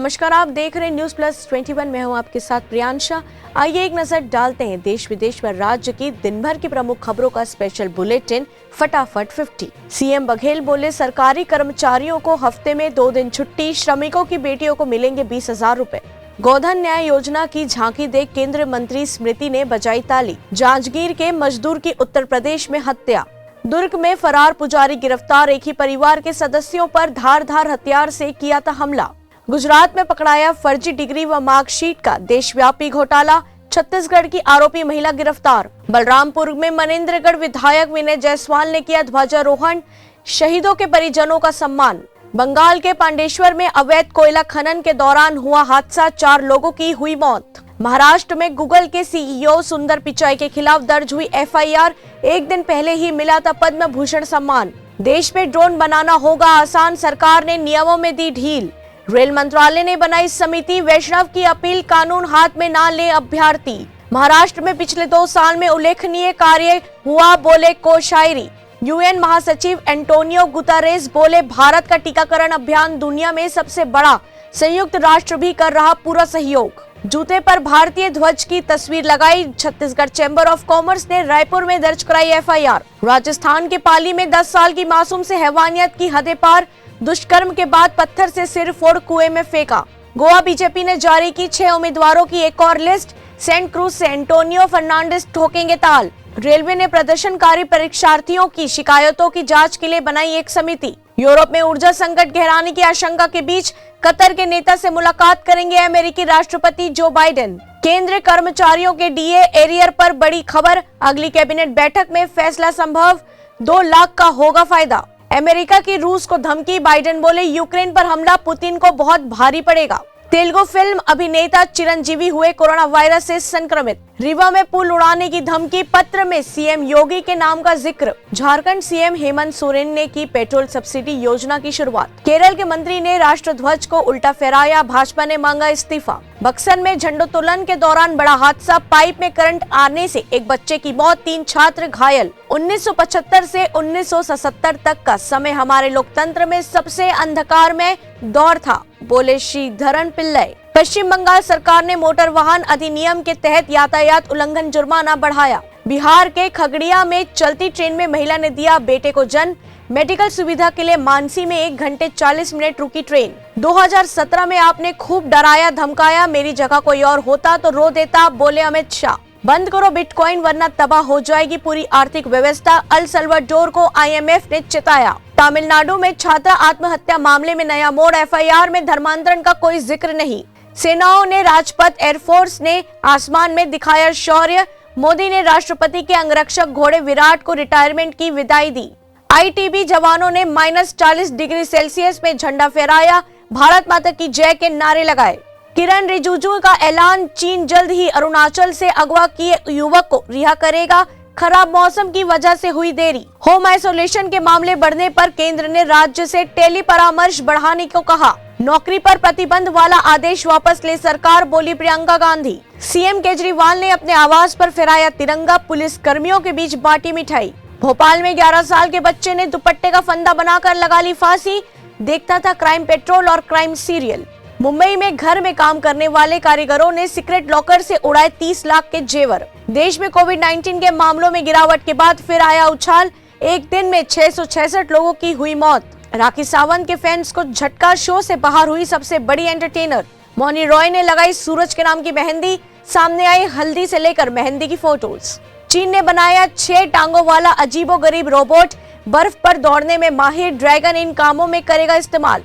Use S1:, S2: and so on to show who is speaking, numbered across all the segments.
S1: नमस्कार, आप देख रहे हैं न्यूज प्लस 21। मैं हूं आपके साथ प्रियांशा। आइए एक नजर डालते हैं देश विदेश व राज्य की दिन भर की प्रमुख खबरों का स्पेशल बुलेटिन फटाफट 50। सीएम बघेल बोले, सरकारी कर्मचारियों को हफ्ते में 2 दिन छुट्टी, श्रमिकों की बेटियों को मिलेंगे 20,000 रुपए। गोधन न्याय योजना की झांकी देख केंद्रीय मंत्री स्मृति ने बजाई ताली। जांजगीर के मजदूर की उत्तर प्रदेश में हत्या। दुर्ग में फरार पुजारी गिरफ्तार, एक ही परिवार के सदस्यों पर धारदार हथियार से किया था हमला। गुजरात में पकड़ाया फर्जी डिग्री व मार्कशीट का देशव्यापी घोटाला, छत्तीसगढ़ की आरोपी महिला गिरफ्तार। बलरामपुर में मनेंद्रगढ़ विधायक विनय जायसवाल ने किया ध्वजारोहण, शहीदों के परिजनों का सम्मान। बंगाल के पांडेश्वर में अवैध कोयला खनन के दौरान हुआ हादसा, 4 लोगों की हुई मौत। महाराष्ट्र में गूगल के सीईओ सुंदर पिचाई के खिलाफ दर्ज हुई एफआईआर, एक दिन पहले ही मिला था पद्म भूषण सम्मान। देश में ड्रोन बनाना होगा आसान, सरकार ने नियमों में दी ढील। रेल मंत्रालय ने बनाई समिति, वैष्णव की अपील कानून हाथ में ना ले अभ्यर्थी। महाराष्ट्र में पिछले 2 साल में उल्लेखनीय कार्य हुआ, बोले कोशायरी। यूएन महासचिव एंटोनियो गुतेरेस बोले, भारत का टीकाकरण अभियान दुनिया में सबसे बड़ा, संयुक्त राष्ट्र भी कर रहा पूरा सहयोग। जूते पर भारतीय ध्वज की तस्वीर लगाई, छत्तीसगढ़ चैम्बर ऑफ कॉमर्स ने रायपुर में दर्ज कराई एफआईआर। राजस्थान के पाली में 10 साल की मासूम से हैवानियत की हदें पार, दुष्कर्म के बाद पत्थर से सिर फोड़ कुएं में फेंका। गोवा बीजेपी ने जारी की 6 उम्मीदवारों की एक और लिस्ट, सेंट क्रूज से एंटोनियो फर्नांडिस ठोकेंगे ताल। रेलवे ने प्रदर्शनकारी परीक्षार्थियों की शिकायतों की जांच के लिए बनाई एक समिति। यूरोप में ऊर्जा संकट गहराने की आशंका के बीच कतर के नेता से मुलाकात करेंगे अमेरिकी राष्ट्रपति जो बाइडेन। केंद्रीय कर्मचारियों के डीए एरियर पर बड़ी खबर, अगली कैबिनेट बैठक में फैसला संभव, 2 लाख का होगा फायदा। अमेरिका की रूस को धमकी, बाइडेन बोले, यूक्रेन पर हमला पुतिन को बहुत भारी पड़ेगा। तेलुगु फिल्म अभिनेता चिरंजीवी हुए कोरोना वायरस से संक्रमित। रीवा में पुल उड़ाने की धमकी, पत्र में सीएम योगी के नाम का जिक्र। झारखंड सीएम हेमंत सोरेन ने की पेट्रोल सब्सिडी योजना की शुरुआत। केरल के मंत्री ने राष्ट्र ध्वज को उल्टा फहराया, भाजपा ने मांगा इस्तीफा। बक्सर में झंडोत्तोलन के दौरान बड़ा हादसा, पाइप में करंट आने से एक बच्चे की मौत, 3 छात्र घायल। 1975 से 1977 तक का समय हमारे लोकतंत्र में सबसे अंधकार में दौर था, बोले श्रीधरन पिल्लई। पश्चिम बंगाल सरकार ने मोटर वाहन अधिनियम के तहत यातायात उल्लंघन जुर्माना बढ़ाया। बिहार के खगड़िया में चलती ट्रेन में महिला ने दिया बेटे को जन्म, मेडिकल सुविधा के लिए मानसी में 1 घंटे 40 मिनट रुकी ट्रेन। 2017 में आपने खूब डराया धमकाया, मेरी जगह कोई और होता तो रो देता, बोले अमित शाह। बंद करो बिटकॉइन वरना तबाह हो जाएगी पूरी आर्थिक व्यवस्था, अल सल्वाडोर को आईएमएफ ने चेताया। तमिलनाडु में छात्रा आत्महत्या मामले में नया मोड़, एफआईआर में धर्मांतरण का कोई जिक्र नहीं। सेनाओं ने राजपथ, एयरफोर्स ने आसमान में दिखाया शौर्य। मोदी ने राष्ट्रपति के अंगरक्षक घोड़े विराट को रिटायरमेंट की विदाई दी। आईटीबी जवानों ने -40 डिग्री सेल्सियस में झंडा फहराया, भारत माता की जय के नारे लगाए। किरण रिजिजू का ऐलान, चीन जल्द ही अरुणाचल से अगवा किए युवक को रिहा करेगा, खराब मौसम की वजह से हुई देरी। होम आइसोलेशन के मामले बढ़ने पर केंद्र ने राज्य से टेली परामर्श बढ़ाने को कहा। नौकरी पर प्रतिबंध वाला आदेश वापस ले सरकार, बोली प्रियंका गांधी। सीएम केजरीवाल ने अपने आवास पर फहराया तिरंगा, पुलिस कर्मियों के बीच बांटी मिठाई। भोपाल में 11 साल के बच्चे ने दुपट्टे का फंदा बनाकर लगा ली फांसी, देखता था क्राइम पेट्रोल और क्राइम सीरियल। मुंबई में घर में काम करने वाले कारीगरों ने सीक्रेट लॉकर से उड़ाए 30 लाख के जेवर। देश में कोविड-19 के मामलों में गिरावट के बाद फिर आया उछाल, एक दिन में 666 लोगों की हुई मौत। राखी सावंत के फैंस को झटका, शो से बाहर हुई सबसे बड़ी एंटरटेनर। मौनी रॉय ने लगाई सूरज के नाम की मेहंदी, सामने आई हल्दी से लेकर मेहंदी की फोटोज। चीन ने बनाया 6 टांगों वाला अजीबोगरीब रोबोट, बर्फ पर दौड़ने में माहिर, ड्रैगन इन कामों में करेगा इस्तेमाल।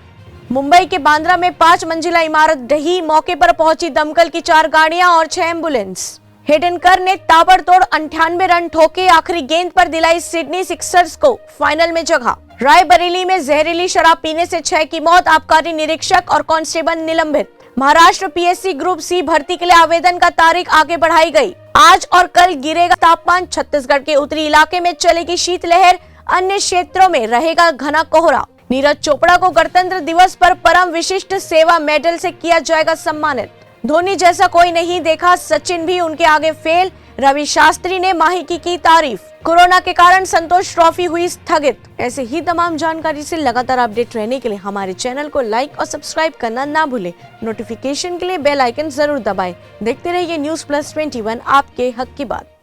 S1: मुंबई के बांद्रा में 5 मंजिला इमारत ढही, मौके पर पहुंची दमकल की 4 गाड़ियां और 6 एम्बुलेंस। हेडनकर ने ताबड़तोड़ 98 रन ठोके, आखिरी गेंद पर दिलाई सिडनी सिक्सर्स को फाइनल में जगह। रायबरेली में जहरीली शराब पीने से 6 की मौत, आबकारी निरीक्षक और कांस्टेबल निलंबित। महाराष्ट्र पीएससी ग्रुप सी भर्ती के लिए आवेदन का तारीख आगे बढ़ाई गई। आज और कल गिरेगा तापमान, छत्तीसगढ़ के उत्तरी इलाके में चलेगी शीतलहर, अन्य क्षेत्रों में रहेगा घना कोहरा। नीरज चोपड़ा को गणतंत्र दिवस पर परम विशिष्ट सेवा मेडल से किया जाएगा सम्मानित। धोनी जैसा कोई नहीं देखा, सचिन भी उनके आगे फेल, रवि शास्त्री ने माही की तारीफ। कोरोना के कारण संतोष ट्रॉफी हुई स्थगित। ऐसे ही तमाम जानकारी से लगातार अपडेट रहने के लिए हमारे चैनल को लाइक और सब्सक्राइब करना ना भूलें। नोटिफिकेशन के लिए बेल आइकन जरूर दबाएं। देखते रहिए न्यूज़ प्लस 21 आपके हक की बात।